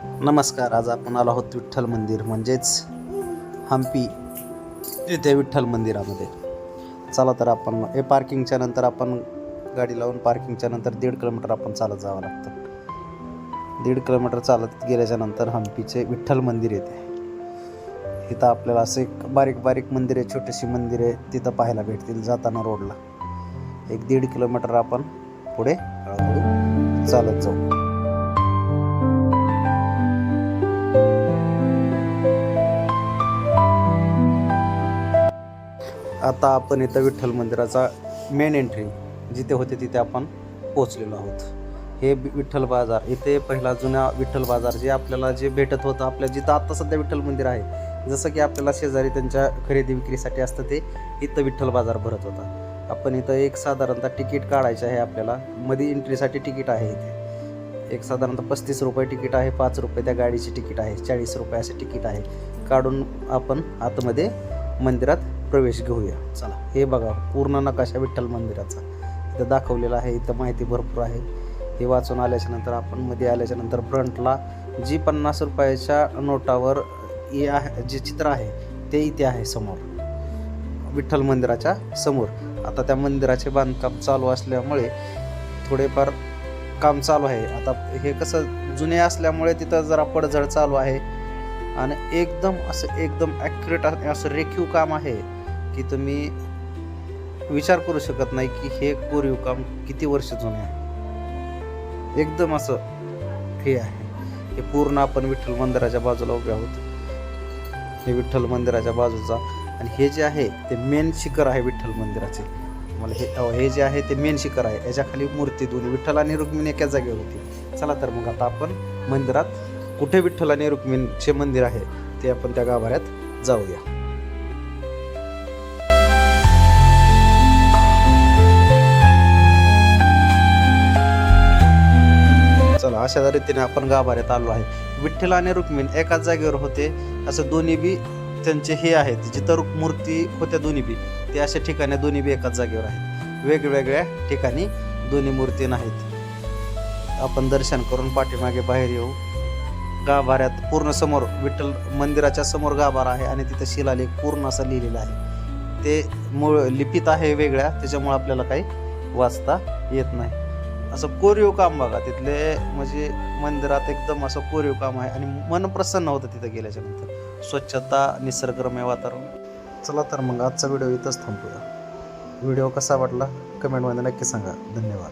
नमस्कार. आज आपण आलो आहोत विठ्ठल मंदिर म्हणजेच हम्पी येथे विठ्ठल मंदिरामध्ये. चला तर आपण हे पार्किंगच्या नंतर आपण गाडी लावून पार्किंगच्या नंतर 1.5 किलोमीटर आपण चालत जावं लागतं. 1.5 किलोमीटर चालत गेल्याच्या नंतर हम्पीचे विठ्ठल मंदिर येते. इथं आपल्याला असे एक बारीक बारीक मंदिरे, छोटीशी मंदिरे तिथं पाहायला भेटतील जाताना रोडला. 1.5 किलोमीटर आपण पुढे हळूहळू चालत जाऊ. आता आपण इथं विठ्ठल मंदिराचा मेन एंट्री जिथे होते तिथे आपण पोहोचलेलो आहोत. हे विठ्ठल बाजार, इथे पहिला जुना विठ्ठल बाजार जे आपल्याला जे भेटत होतं आपल्या जिथं आत्ता सध्या विठ्ठल मंदिर आहे, जसं की आपल्याला शेजारी त्यांच्या खरेदी विक्रीसाठी असतं ते इथं विठ्ठल बाजार भरत होता. आपण इथं एक साधारणतः तिकीट काढायचं आहे. आपल्याला मध्ये एंट्रीसाठी तिकीट आहे. इथे एक साधारणतः 35 रुपये तिकीट आहे, 5 रुपये त्या गाडीची तिकीट आहे, 40 रुपये असे तिकीट आहे. काढून आपण आतमध्ये मंदिरात प्रवेश घेऊया. चला, हे बघा पूर्ण नकाशा विठ्ठल मंदिराचा इथं दाखवलेला आहे. इथं माहिती भरपूर आहे. हे वाचून आल्याच्या नंतर आपण मध्ये आल्याच्या नंतर फ्रंटला जी 50 रुपयाच्या नोटावर जे चित्र आहे ते इथे आहे समोर, विठ्ठल मंदिराच्या समोर. आता त्या मंदिराचे बांधकाम चालू असल्यामुळे थोडेफार काम चालू आहे. आता हे कसं जुने असल्यामुळे तिथं जरा पडझड चालू आहे आणि एकदम ॲक्युरेट असं रेखीव काम आहे की तुम्ही विचार करू शकत नाही की हे कोरीव काम किती वर्ष जुने आहे. एकदम असं हे आहे. हे पूर्ण आपण विठ्ठल मंदिराच्या बाजूला उभे आहोत. हे विठ्ठल मंदिराच्या बाजूचा आणि हे जे आहे ते मेन शिखर आहे विठ्ठल मंदिराचे. मला हे जे आहे ते मेन शिखर आहे. याच्या खाली मूर्ती दोन्ही विठ्ठल आणि रुक्मिणी एका जागेवर होती. चला तर मग आता आपण मंदिरात कुठे विठ्ठल आणि रुक्मिणीचे मंदिर आहे ते आपण त्या गाभाऱ्यात जाऊया. चला, अशा रीतीने आपण गाभाऱ्यात आलो आहे. विठ्ठल आणि रुक्मिणी एकाच जागेवर होते. असं दोन्ही बी त्यांचे हे आहेत, जिथं मूर्ती होत्या दोन्ही बी ते अशा ठिकाणी दोन्ही बी एकाच जागेवर आहेत. वेगवेगळ्या ठिकाणी दोन्ही मूर्ती नाहीत. आपण दर्शन करून पाठीमागे बाहेर येऊ. गाभाऱ्यात पूर्ण समोर विठ्ठल मंदिराच्या समोर गाभारा आहे आणि तिथं शिलालेख पूर्ण असं लिहिलेलं आहे. ते मूळ लिपित आहे वेगळ्या, त्याच्यामुळे आपल्याला काही वाचता येत नाही. असं कोरीव काम बघा तिथले, म्हणजे मंदिरात एकदम असं कोरीव काम आहे आणि मन प्रसन्न होतं तिथं गेल्याच्या नंतर. स्वच्छता, निसर्गरम्य वातावरण. चला तर मग आजचा व्हिडिओ इथंच थांबूया. व्हिडिओ कसा वाटला कमेंटमध्ये नक्की सांगा. धन्यवाद.